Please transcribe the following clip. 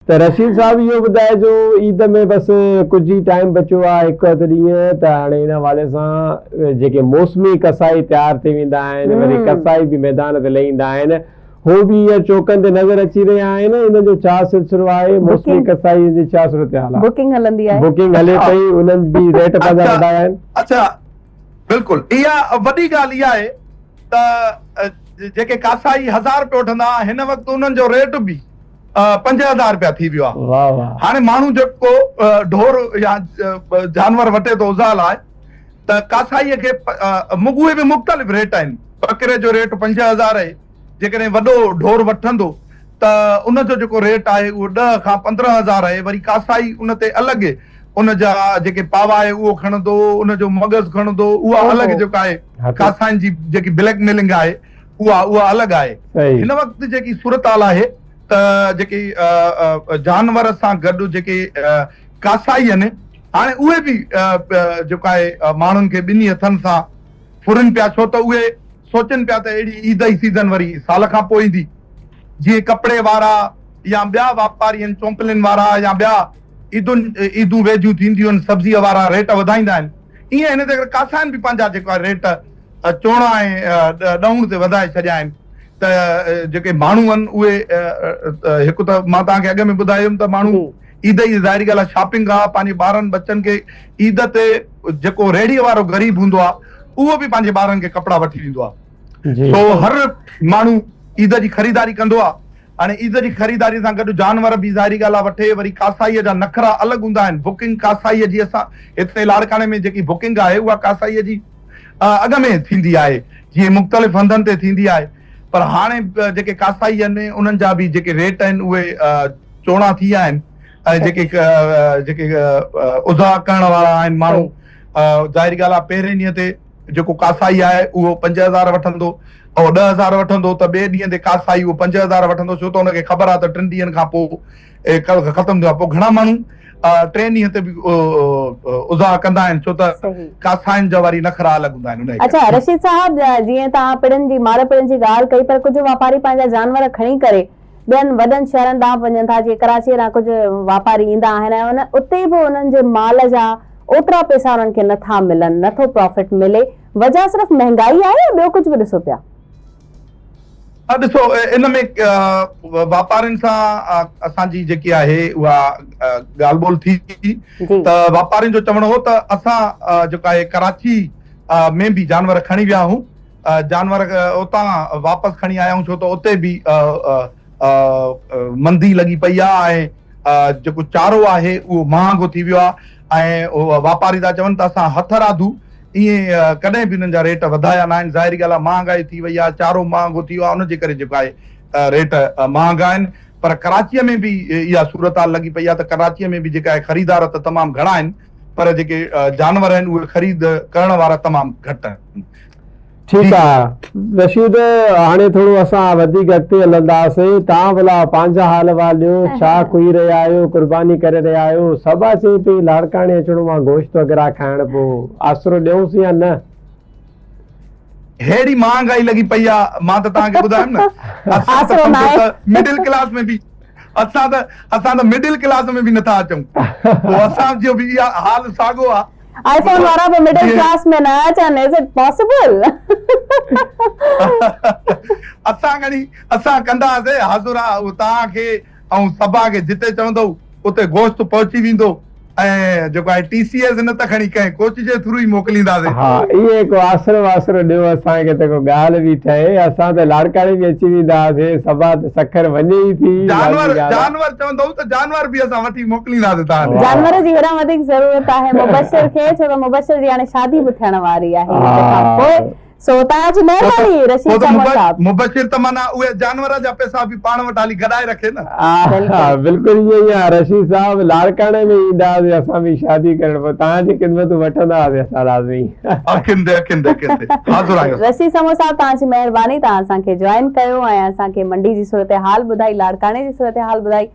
त रशीद साहब इहो ॿुधाए जो ईद में बसि कुझु ई टाइम बचियो आहे, हिकु अधु ॾींहं, त हाणे हिन हवाले सां जेके मौसमी कसाई तयारु थी वेंदा आहिनि, वरी कसाई बि मैदान ते लही ईंदा आहिनि, हो बि हींअर चौकनि ते नज़र अची रहिया आहिनि। हिन जो छा सिलसिलो आहे? मौसमी कसाई जी छा सूरत हाल आहे? बुकिंग हलंदी आहे, बुकिंग हले पई, उन्हनि बि रेट पंहिंजा वधाया आहिनि। अच्छा, बिल्कुलु इहा वॾी ॻाल्हि इहा आहे त जेके कासाई 1000 रुपया वठंदा, हिन वक़्तु उन्हनि जो रेट बि 5000 रुपया थी वियो आहे। हाणे माण्हू जेको ढोर या जानवर वठे थो उज़ा लाइ, त कासाईअ खे उहे बि मुख़्तलिफ़ रेट आहिनि। बकरे जो रेट 5000 आहे, जेकॾहिं वॾो ढोर वठंदो त उनजो जेको रेट आहे उहो 10 खां 15000 आहे। वरी कासाई उन ते अलॻि उनजा जेके पावा आहे उहो खणंदो, उनजो मगज़ खणंदो, उहा अलॻि जेका आहे कासाइनि जी जेकी ब्लैकमेलिंग आहे उहा अलॻि आहे। हिन वक़्तु जेकी सूरत हाल आहे त जेके जानवर सां गॾु जेके कासाई आहिनि, हाणे उहे बि जेका आहे माण्हुनि खे ॿिन्ही हथनि सां फुरनि पिया, छो त उहे सोचनि पिया त अहिड़ी ईद जी सीज़न वरी साल खां पोइ ईंदी, जीअं कपिड़े वारा या ॿिया वापारी आहिनि, चौंपलिन वारा या ॿिया ईदूं वेझूं थींदियूं आहिनि, सब्ज़ीअ वारा रेट वधाईंदा आहिनि। ईअं हिन ते कासाइनि बि पंहिंजा जेका रेट चोणा ऐं ॾऊण ते वधाए छॾिया आहिनि। त जेके माण्हू आहिनि उहे हिकु त मां तव्हांखे अॻ में ॿुधायुमि त माण्हू ईद जी ज़ाहिरी ॻाल्हि आहे शॉपिंग आहे, पंहिंजे ॿारनि बच्चनि खे ईद ते जेको रेड़ीअ वारो ग़रीब हूंदो आहे उहो बि पंहिंजे ॿारनि खे कपिड़ा वठी ॾींदो आहे। सो हर माण्हू ईद जी ख़रीदारी कंदो आहे। हाणे ईद जी ख़रीदारी सां गॾु जानवर बि ज़ाहिरी ॻाल्हि आहे वठे। वरी कासाईअ जा नखरा अलॻि हूंदा आहिनि। बुकिंग कासाईअ जी असां हिते लाड़काने में जेकी बुकिंग आहे उहा कासाईअ जी अॻ में थींदी आहे, जीअं मुख़्तलिफ़ हंधनि ते थींदी आहे। पर हाणे जेके कासाई आहिनि उन्हनि जा बि जेके रेट आहिनि उहे चोणा थी विया आहिनि। ऐं जेके उज़ा करण वारा आहिनि माण्हू, ज़ाहिरी ॻाल्हि आहे पहिरें ॾींहं ते जेको कासाई आहे उहो 5000 वठंदो ऐं 10000 वठंदो, त ॿिए ॾींहं ते कासाई उहो 5000 वठंदो, छो त हुनखे ख़बर आहे त 3 ॾींहंनि खां पोइ ख़तमु थियो आहे। पोइ घणा माण्हू 3 ॾींहं ते बि उज़ा कंदा आहिनि, छो त कासाइनि जा वरी नखरा अलॻि हूंदा आहिनि। अच्छा रशीद साहब, जीअं तव्हां पिड़नि जी माल पिड़नि जी ॻाल्हि कई, पर कुझु वापारी पंहिंजा जानवर खणी करे ॿियनि वॾनि शहरनि ॾांहुं वञनि था, जीअं कराची ॾांहुं कुझु वापारी ईंदा आहिनि ऐं उते बि उन्हनि जे माल जा ओतिरा पैसा उन्हनि खे नथा मिलनि, नथो प्रॉफिट मिले। वजह सिर्फ़ु महांगाई आहे या ॿियो कुझु बि ॾिसो पिया? ॾिसो, इन में वापारियुनि सां असांजी जेकी आहे उहा ॻाल्हि ॿोल थी, त वापारियुनि जो चवणो हो त असां जेका आहे कराची में बि जानवर खणी विया आहियूं, जानवर उतां वापसि खणी आया आहियूं, छो त उते बि मंदी लॻी पई आहे ऐं जेको चारो आहे उहो महांगो थी वियो आहे। ऐं वापारी था चवनि त असां हथ राधू ईअं कॾहिं बि हुननि जा रेट वधाया न आहिनि। ज़ाहिरी ॻाल्हि आहे महांगाई थी वई आहे, चारो महांगो थी वियो आहे, उनजे करे जेको आहे रेट महांगा आहिनि। पर कराचीअ में बि इहा सूरत हाल लॻी पई आहे त कराचीअ में बि जेका आहे ख़रीदार त तमामु घणा आहिनि, पर जेके जानवर आहिनि उहे ख़रीद करण वारा तमामु घटि आहिनि। ठीकु आहे रशीद, हाणे थोरो असां वधीक अॻिते हलंदासीं। तव्हां भला पंहिंजा हाल वाल ॾियो, छा खुई रहिया आहियो, कुर्बानी करे रहिया आहियो? सभा चई पई लाड़काणे अचणो आहे गोश्त वग़ैरह खाइण, पोइ आसरो ॾियूंसि या न? हेड़ी महांगाई लॻी पई आहे, मां त तव्हांखे ॿुधायुमि न, मिडिल क्लास में बि असां त मिडिल क्लास में बि नथा अचूं। पोइ असांजो बि इहा हाल साॻियो आहे। आईफोन वारा भी मिडिल क्लास में ना अचनि, इज इट पॉसिबल? असां कंदासीं हाज़ुरा तव्हांखे ऐं सभा खे जिते चवंदो उते गोश्त पहुची वेंदो। ऐं जेको आहे TCS न त खणी कंहिं कोच जे थ्रू ई मोकिलींदासीं। हा, इहे को आसरो वासरो ॾियो असांखे त को ॻाल्हि बि ठहे। असां त लाड़काणे बि अची वेंदासीं, सभा सखर वञे ई थी। जानवर चवंदो त जानवर बि असां वठी मोकिलींदासीं तव्हां। जानवर जी हेॾां वधीक ज़रूरत आहे मुबशर खे, छो त मुबशर जी हाणे शादी बि थियण वारी आहे। सो तव्हांजी महिरबानी रशीद साहब। मुबशिर त माना उहे जानवर जा पैसा बि पाण वटि हाली गॾाए रखे न। बिल्कुलु ईअं ई आहे रशीद साहब, लाड़काणे में ईंदासीं असां बि शादी करण, पोइ तव्हांजी ख़िदमतूं वठंदासीं असां लाज़मी। रशीद साहब तव्हांजी महिरबानी, तव्हां असांखे जॉइन कयो ऐं असांखे मंडी जी सूरत हाल ॿुधाई, लाड़काणे जी सूरत हाल ॿुधाई।